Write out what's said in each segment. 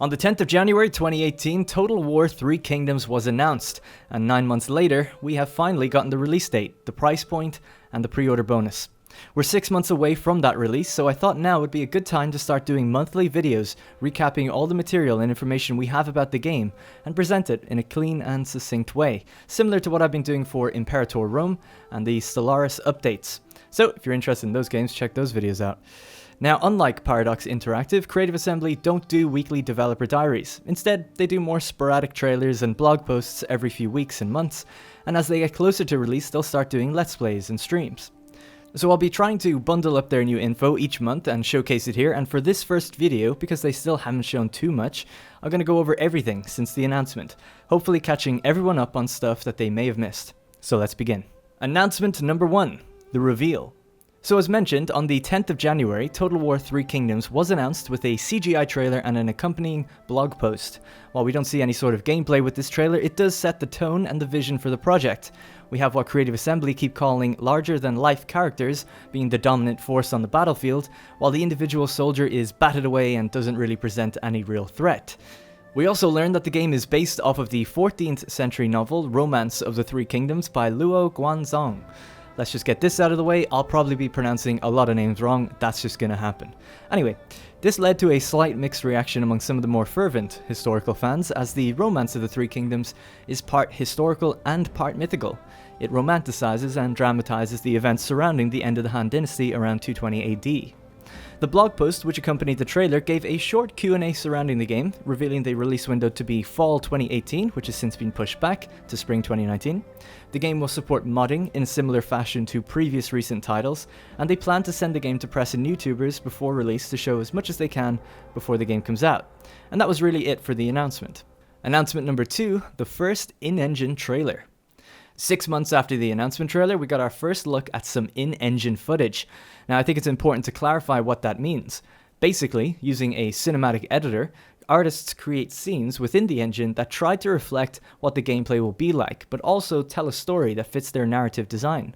On the 10th of January 2018, Total War 3 Kingdoms was announced, and 9 months later, we have finally gotten the release date, the price point, and the pre-order bonus. We're 6 months away from that release, so I thought now would be a good time to start doing monthly videos recapping all the material and information we have about the game, and present it in a clean and succinct way, similar to what I've been doing for Imperator Rome and the Stellaris updates. So if you're interested in those games, check those videos out. Now, unlike Paradox Interactive, Creative Assembly don't do weekly developer diaries. Instead, they do more sporadic trailers and blog posts every few weeks and months, and as they get closer to release, they'll start doing Let's Plays and streams. So I'll be trying to bundle up their new info each month and showcase it here, and for this first video, because they still haven't shown too much, I'm going to go over everything since the announcement, hopefully catching everyone up on stuff that they may have missed. So let's begin. Announcement number 1, the reveal. So as mentioned, on the 10th of January, Total War 3 Kingdoms was announced with a CGI trailer and an accompanying blog post. While we don't see any sort of gameplay with this trailer, it does set the tone and the vision for the project. We have what Creative Assembly keep calling larger-than-life characters being the dominant force on the battlefield, while the individual soldier is batted away and doesn't really present any real threat. We also learned that the game is based off of the 14th century novel Romance of the Three Kingdoms by Luo Guanzhong. Let's just get this out of the way. I'll probably be pronouncing a lot of names wrong, that's just gonna happen. Anyway, this led to a slight mixed reaction among some of the more fervent historical fans, as the Romance of the Three Kingdoms is part historical and part mythical. It romanticizes and dramatizes the events surrounding the end of the Han Dynasty around 220 AD. The blog post which accompanied the trailer gave a short Q&A surrounding the game, revealing the release window to be fall 2018, which has since been pushed back to spring 2019. The game will support modding in a similar fashion to previous recent titles, and they plan to send the game to press and YouTubers before release to show as much as they can before the game comes out. And that was really it for the announcement. Announcement number 2, the first in-engine trailer. 6 months after the announcement trailer, we got our first look at some in-engine footage. Now, I think it's important to clarify what that means. Basically, using a cinematic editor, artists create scenes within the engine that try to reflect what the gameplay will be like, but also tell a story that fits their narrative design.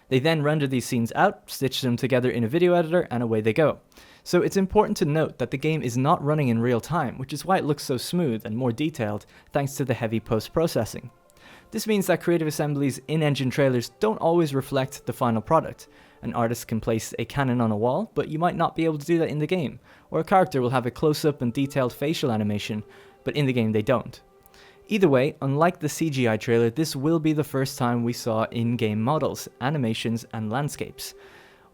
They then render these scenes out, stitch them together in a video editor, and away they go. So it's important to note that the game is not running in real time, which is why it looks so smooth and more detailed, thanks to the heavy post-processing. This means that Creative Assembly's in-engine trailers don't always reflect the final product. An artist can place a cannon on a wall, but you might not be able to do that in the game, or a character will have a close-up and detailed facial animation, but in the game they don't. Either way, unlike the CGI trailer, this will be the first time we saw in-game models, animations, and landscapes.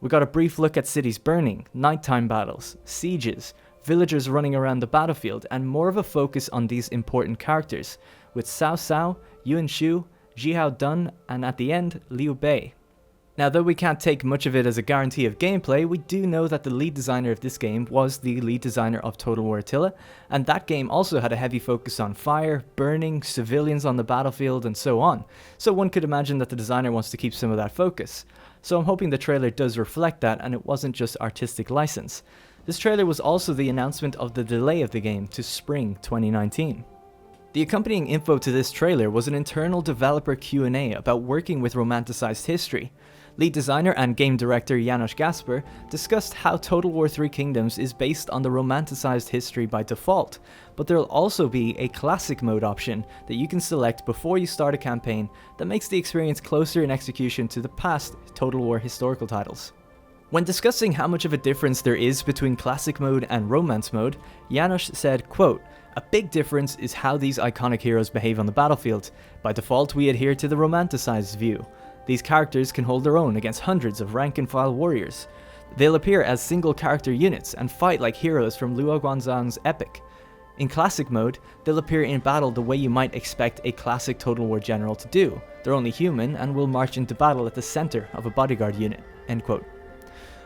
We got a brief look at cities burning, nighttime battles, sieges, villagers running around the battlefield, and more of a focus on these important characters, with Cao Cao, Yuan Shu, Jihao Dun, and at the end, Liu Bei. Now, though we can't take much of it as a guarantee of gameplay, we do know that the lead designer of this game was the lead designer of Total War Attila, and that game also had a heavy focus on fire, burning, civilians on the battlefield, and so on. So one could imagine that the designer wants to keep some of that focus. So I'm hoping the trailer does reflect that, and it wasn't just artistic license. This trailer was also the announcement of the delay of the game to spring 2019. The accompanying info to this trailer was an internal developer Q&A about working with romanticized history. Lead designer and game director Janos Gasper discussed how Total War 3 Kingdoms is based on the romanticized history by default, but there will also be a classic mode option that you can select before you start a campaign that makes the experience closer in execution to the past Total War historical titles. When discussing how much of a difference there is between classic mode and romance mode, Janos said, quote, "A big difference is how these iconic heroes behave on the battlefield. By default, we adhere to the romanticized view. These characters can hold their own against hundreds of rank-and-file warriors. They'll appear as single character units and fight like heroes from Luo Guanzhang's epic. In classic mode, they'll appear in battle the way you might expect a classic Total War general to do. They're only human and will march into battle at the center of a bodyguard unit." End quote.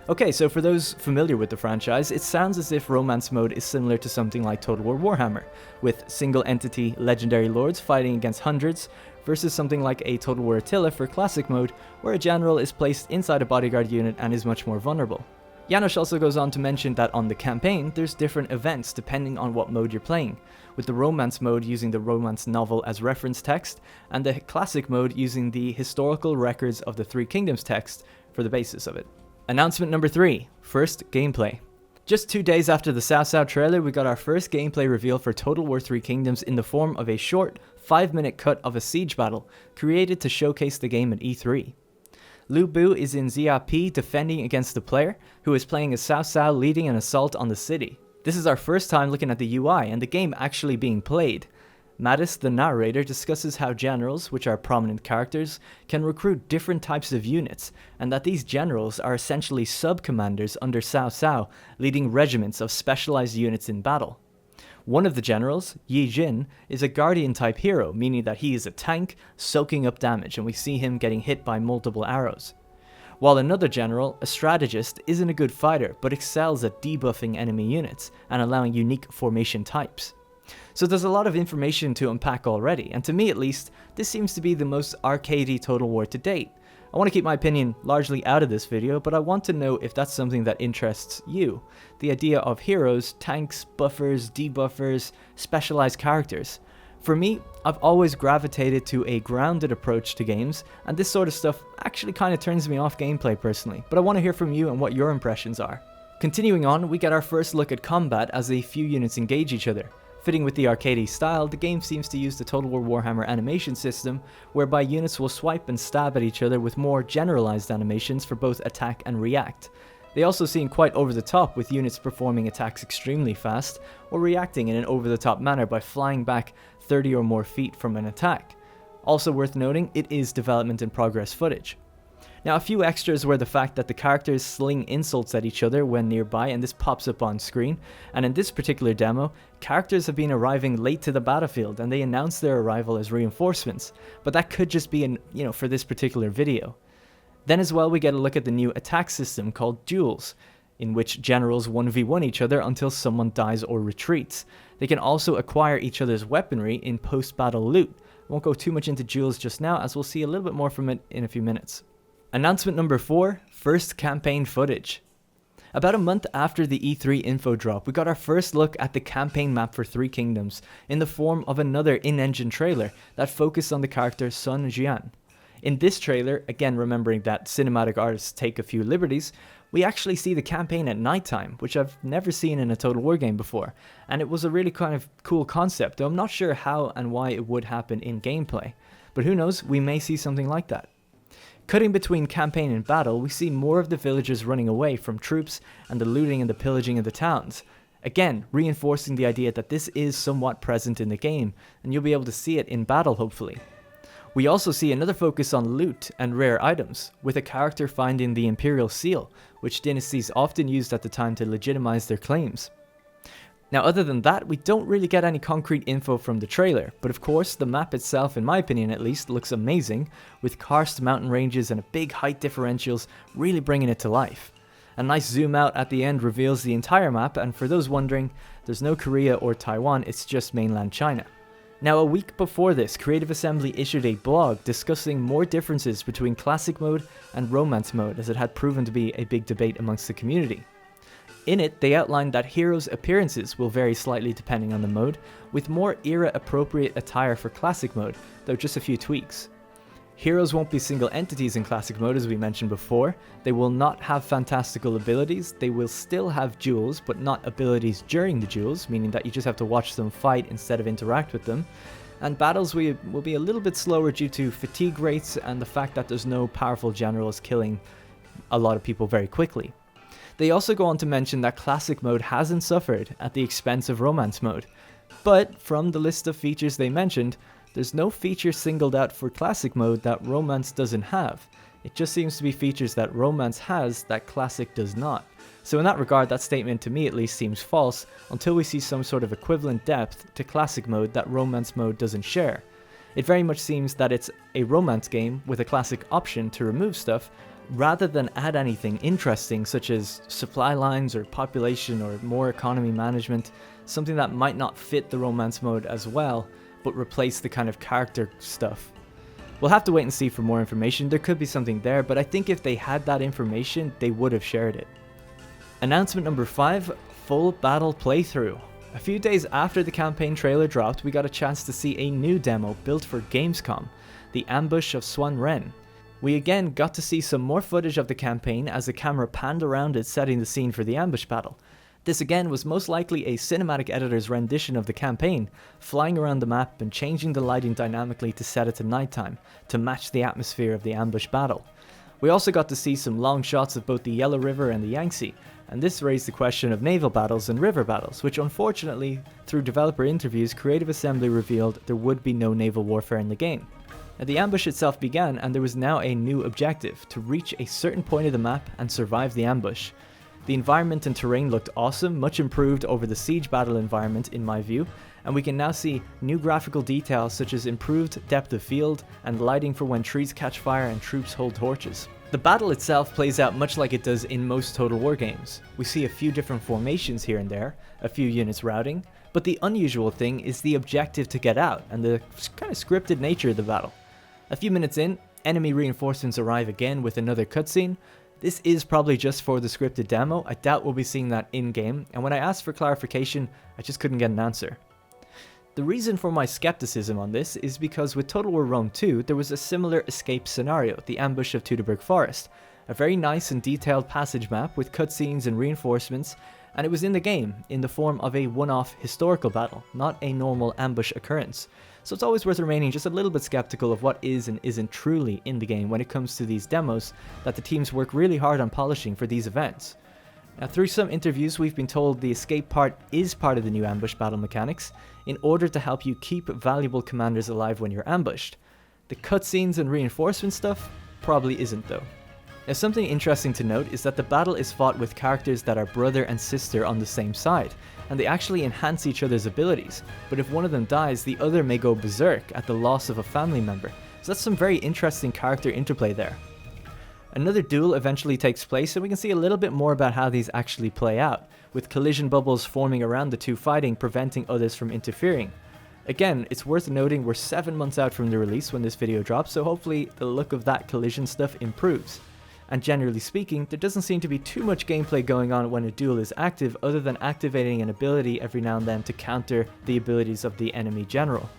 Okay, so for those familiar with the franchise, it sounds as if Romance mode is similar to something like Total War Warhammer, with single-entity legendary lords fighting against hundreds, versus something like a Total War Attila for Classic mode, where a general is placed inside a bodyguard unit and is much more vulnerable. Janos also goes on to mention that on the campaign, there's different events depending on what mode you're playing, with the Romance mode using the Romance novel as reference text, and the Classic mode using the historical records of the Three Kingdoms text for the basis of it. Announcement number 3, first gameplay. Just 2 days after the Cao Cao trailer, we got our first gameplay reveal for Total War 3 Kingdoms in the form of a short, 5-minute cut of a siege battle, created to showcase the game at E3. Lu Bu is in ZRP defending against the player, who is playing as Cao Cao leading an assault on the city. This is our first time looking at the UI and the game actually being played. Mattis, the narrator, discusses how generals, which are prominent characters, can recruit different types of units, and that these generals are essentially sub-commanders under Cao Cao, leading regiments of specialized units in battle. One of the generals, Yi Jin, is a guardian-type hero, meaning that he is a tank, soaking up damage, and we see him getting hit by multiple arrows. While another general, a strategist, isn't a good fighter, but excels at debuffing enemy units, and allowing unique formation types. So there's a lot of information to unpack already, and to me at least, this seems to be the most arcadey Total War to date. I want to keep my opinion largely out of this video, but I want to know if that's something that interests you. The idea of heroes, tanks, buffers, debuffers, specialized characters. For me, I've always gravitated to a grounded approach to games, and this sort of stuff actually kind of turns me off gameplay personally, but I want to hear from you and what your impressions are. Continuing on, we get our first look at combat as a few units engage each other. Fitting with the arcadey style, the game seems to use the Total War Warhammer animation system, whereby units will swipe and stab at each other with more generalized animations for both attack and react. They also seem quite over the top, with units performing attacks extremely fast, or reacting in an over the top manner by flying back 30 or more feet from an attack. Also worth noting, it is development in progress footage. Now, a few extras were the fact that the characters sling insults at each other when nearby, and this pops up on screen. And in this particular demo, characters have been arriving late to the battlefield, and they announce their arrival as reinforcements. But that could just be for this particular video. Then as well, we get a look at the new attack system called duels, in which generals 1v1 each other until someone dies or retreats. They can also acquire each other's weaponry in post-battle loot. I won't go too much into duels just now, as we'll see a little bit more from it in a few minutes. Announcement number 4, first campaign footage. About a month after the E3 info drop, we got our first look at the campaign map for Three Kingdoms in the form of another in-engine trailer that focused on the character Sun Jian. In this trailer, again remembering that cinematic artists take a few liberties, we actually see the campaign at nighttime, which I've never seen in a Total War game before, and it was a really kind of cool concept, though I'm not sure how and why it would happen in gameplay. But who knows, we may see something like that. Cutting between campaign and battle, we see more of the villagers running away from troops and the looting and the pillaging of the towns. Again, reinforcing the idea that this is somewhat present in the game, and you'll be able to see it in battle hopefully. We also see another focus on loot and rare items, with a character finding the Imperial Seal, which dynasties often used at the time to legitimize their claims. Now, other than that, we don't really get any concrete info from the trailer, but of course the map itself, in my opinion at least, looks amazing, with karst mountain ranges and a big height differentials really bringing it to life. A nice zoom out at the end reveals the entire map, and for those wondering, there's no Korea or Taiwan, it's just mainland China. Now, a week before this, Creative Assembly issued a blog discussing more differences between Classic Mode and Romance Mode, as it had proven to be a big debate amongst the community. In it, they outlined that heroes' appearances will vary slightly depending on the mode, with more era-appropriate attire for Classic Mode, though just a few tweaks. Heroes won't be single entities in Classic Mode, as we mentioned before. They will not have fantastical abilities. They will still have duels, but not abilities during the duels, meaning that you just have to watch them fight instead of interact with them. And battles will be a little bit slower due to fatigue rates and the fact that there's no powerful generals killing a lot of people very quickly. They also go on to mention that Classic Mode hasn't suffered at the expense of Romance Mode, but from the list of features they mentioned, there's no feature singled out for Classic Mode that Romance doesn't have. It just seems to be features that Romance has that Classic does not. So in that regard, that statement to me at least seems false until we see some sort of equivalent depth to Classic Mode that Romance Mode doesn't share. It very much seems that it's a Romance game with a Classic option to remove stuff, rather than add anything interesting such as supply lines or population or more economy management, something that might not fit the Romance Mode as well, but replace the kind of character stuff. We'll have to wait and see for more information. There could be something there, but I think if they had that information, they would have shared it. Announcement number 5, full battle playthrough. A few days after the campaign trailer dropped, we got a chance to see a new demo built for Gamescom, the Ambush of Swan Ren. We again got to see some more footage of the campaign as the camera panned around it, setting the scene for the ambush battle. This again was most likely a cinematic editor's rendition of the campaign, flying around the map and changing the lighting dynamically to set it to nighttime, to match the atmosphere of the ambush battle. We also got to see some long shots of both the Yellow River and the Yangtze, and this raised the question of naval battles and river battles, which unfortunately, through developer interviews, Creative Assembly revealed there would be no naval warfare in the game. Now, the ambush itself began, and there was now a new objective, to reach a certain point of the map and survive the ambush. The environment and terrain looked awesome, much improved over the siege battle environment in my view, and we can now see new graphical details such as improved depth of field and lighting for when trees catch fire and troops hold torches. The battle itself plays out much like it does in most Total War games. We see a few different formations here and there, a few units routing, but the unusual thing is the objective to get out and the kind of scripted nature of the battle. A few minutes in, enemy reinforcements arrive again with another cutscene. This is probably just for the scripted demo. I doubt we'll be seeing that in-game, and when I asked for clarification, I just couldn't get an answer. The reason for my skepticism on this is because with Total War Rome 2, there was a similar escape scenario, the ambush of Teutoburg Forest. A very nice and detailed passage map with cutscenes and reinforcements, and it was in the game, in the form of a one-off historical battle, not a normal ambush occurrence. So it's always worth remaining just a little bit skeptical of what is and isn't truly in the game when it comes to these demos that the teams work really hard on polishing for these events. Now, through some interviews, we've been told the escape part is part of the new ambush battle mechanics in order to help you keep valuable commanders alive when you're ambushed. The cutscenes and reinforcement stuff probably isn't though. Now, something interesting to note is that the battle is fought with characters that are brother and sister on the same side, and they actually enhance each other's abilities, but if one of them dies, the other may go berserk at the loss of a family member, so that's some very interesting character interplay there. Another duel eventually takes place, and we can see a little bit more about how these actually play out, with collision bubbles forming around the two fighting, preventing others from interfering. Again, it's worth noting we're 7 months out from the release when this video drops, so hopefully the look of that collision stuff improves. And generally speaking, there doesn't seem to be too much gameplay going on when a duel is active other than activating an ability every now and then to counter the abilities of the enemy general.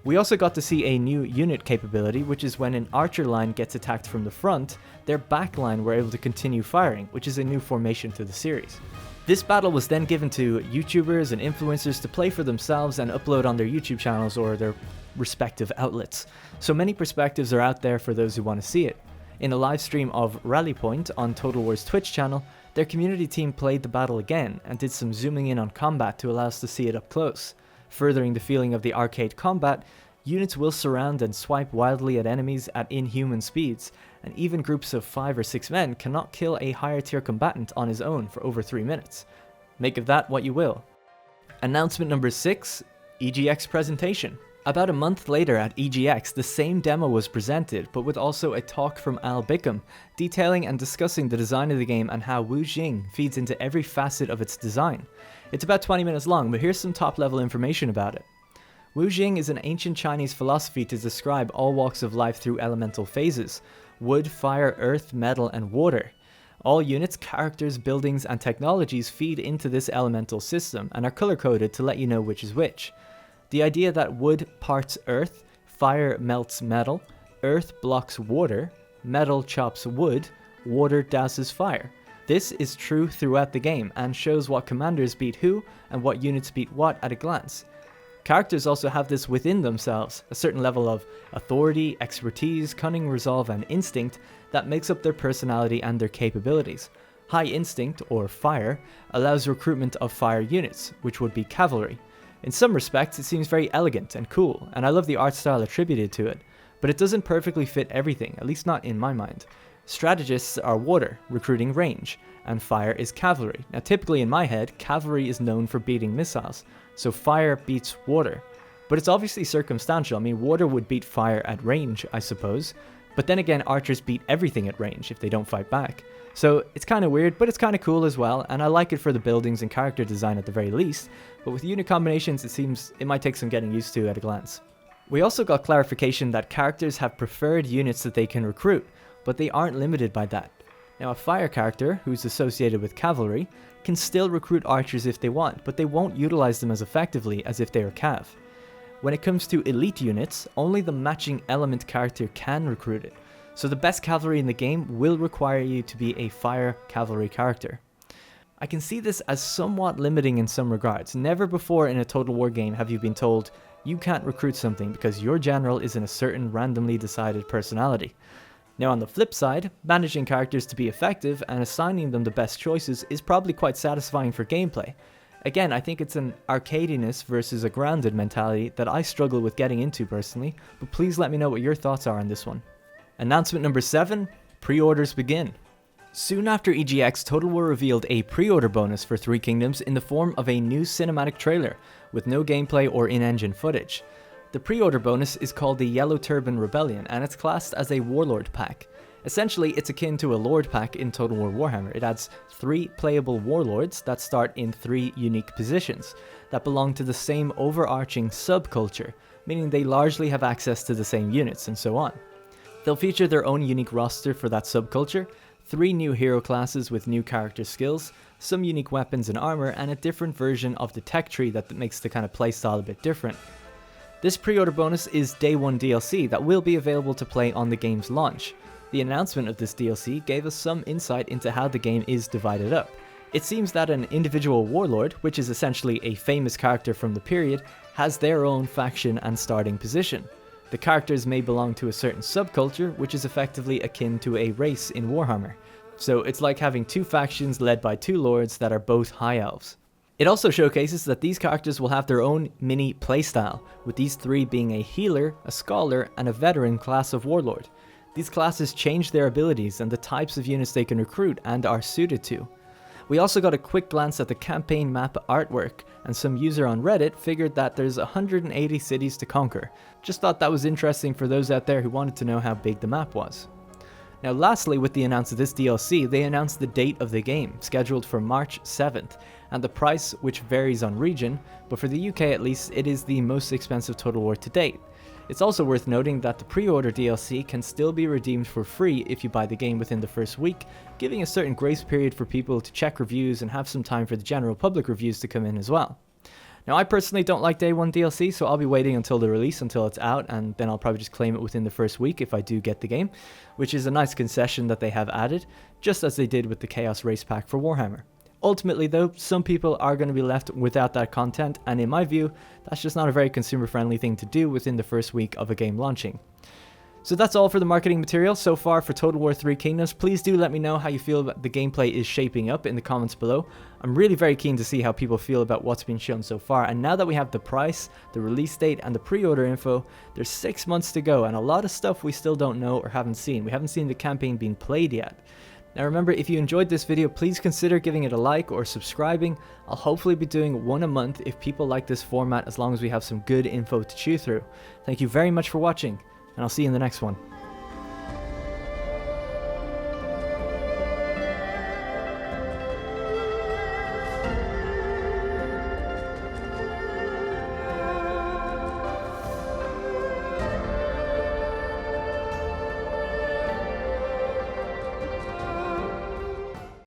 We also got to see a new unit capability, which is when an archer line gets attacked from the front, their back line were able to continue firing, which is a new formation to the series. This battle was then given to YouTubers and influencers to play for themselves and upload on their YouTube channels or their respective outlets. So many perspectives are out there for those who want to see it. In a live stream of Rally Point on Total War's Twitch channel, their community team played the battle again and did some zooming in on combat to allow us to see it up close. Furthering the feeling of the arcade combat, units will surround and swipe wildly at enemies at inhuman speeds, and even groups of 5 or 6 men cannot kill a higher tier combatant on his own for over 3 minutes. Make of that what you will. Announcement number 6, EGX presentation. About a month later at EGX, the same demo was presented, but with also a talk from Al Bickham, detailing and discussing the design of the game and how Wujing feeds into every facet of its design. It's about 20 minutes long, but here's some top level information about it. Wujing is an ancient Chinese philosophy to describe all walks of life through elemental phases: wood, fire, earth, metal, and water. All units, characters, buildings, and technologies feed into this elemental system and are color-coded to let you know which is which. The idea that wood parts earth, fire melts metal, earth blocks water, metal chops wood, water douses fire. This is true throughout the game and shows what commanders beat who and what units beat what at a glance. Characters also have this within themselves, a certain level of authority, expertise, cunning, resolve, and instinct that makes up their personality and their capabilities. High instinct, or fire, allows recruitment of fire units, which would be cavalry. In some respects, it seems very elegant and cool, and I love the art style attributed to it, but it doesn't perfectly fit everything, at least not in my mind. Strategists are water, recruiting range, and fire is cavalry. Now typically in my head, cavalry is known for beating missiles, so fire beats water. But it's obviously circumstantial. I mean, water would beat fire at range, I suppose, but then again, archers beat everything at range if they don't fight back. So it's kind of weird, but it's kind of cool as well, and I like it for the buildings and character design at the very least, but with unit combinations it seems it might take some getting used to at a glance. We also got clarification that characters have preferred units that they can recruit, but they aren't limited by that. Now a fire character, who's associated with cavalry, can still recruit archers if they want, but they won't utilize them as effectively as if they were cav. When it comes to elite units, only the matching element character can recruit it, so the best cavalry in the game will require you to be a fire cavalry character. I can see this as somewhat limiting in some regards. Never before in a Total War game have you been told you can't recruit something because your general is in a certain randomly decided personality. Now on the flip side, managing characters to be effective and assigning them the best choices is probably quite satisfying for gameplay. Again, I think it's an arcadiness versus a grounded mentality that I struggle with getting into personally, but please let me know what your thoughts are on this one. Announcement number 7, pre-orders begin. Soon after EGX, Total War revealed a pre-order bonus for Three Kingdoms in the form of a new cinematic trailer, with no gameplay or in-engine footage. The pre-order bonus is called the Yellow Turban Rebellion, and it's classed as a Warlord pack. Essentially, it's akin to a Lord pack in Total War Warhammer. It adds 3 playable Warlords that start in 3 unique positions, that belong to the same overarching subculture, meaning they largely have access to the same units, and so on. They'll feature their own unique roster for that subculture, 3 new hero classes with new character skills, some unique weapons and armor, and a different version of the tech tree that makes the kind of playstyle a bit different. This pre-order bonus is Day 1 DLC that will be available to play on the game's launch. The announcement of this DLC gave us some insight into how the game is divided up. It seems that an individual warlord, which is essentially a famous character from the period, has their own faction and starting position. The characters may belong to a certain subculture, which is effectively akin to a race in Warhammer. So it's like having 2 factions led by 2 lords that are both high elves. It also showcases that these characters will have their own mini playstyle, with these 3 being a healer, a scholar, and a veteran class of warlord. These classes change their abilities and the types of units they can recruit and are suited to. We also got a quick glance at the campaign map artwork, and some user on Reddit figured that there's 180 cities to conquer. Just thought that was interesting for those out there who wanted to know how big the map was. Now lastly, with the announcement of this DLC, they announced the date of the game, scheduled for March 7th, and the price, which varies on region, but for the UK at least, it is the most expensive Total War to date. It's also worth noting that the pre-order DLC can still be redeemed for free if you buy the game within the first week, giving a certain grace period for people to check reviews and have some time for the general public reviews to come in as well. Now I personally don't like Day 1 DLC, so I'll be waiting until the release, until it's out, and then I'll probably just claim it within the first week if I do get the game, which is a nice concession that they have added, just as they did with the Chaos Race Pack for Warhammer. Ultimately though, some people are going to be left without that content, and in my view, that's just not a very consumer friendly thing to do within the first week of a game launching. So that's all for the marketing material so far for Total War 3 Kingdoms. Please do let me know how you feel about the gameplay is shaping up in the comments below. I'm really very keen to see how people feel about what's been shown so far, and now that we have the price, the release date, and the pre-order info, there's 6 months to go, and a lot of stuff we still don't know or haven't seen. We haven't seen the campaign being played yet. Now remember, if you enjoyed this video, please consider giving it a like or subscribing. I'll hopefully be doing 1 a month if people like this format, as long as we have some good info to chew through. Thank you very much for watching, and I'll see you in the next one.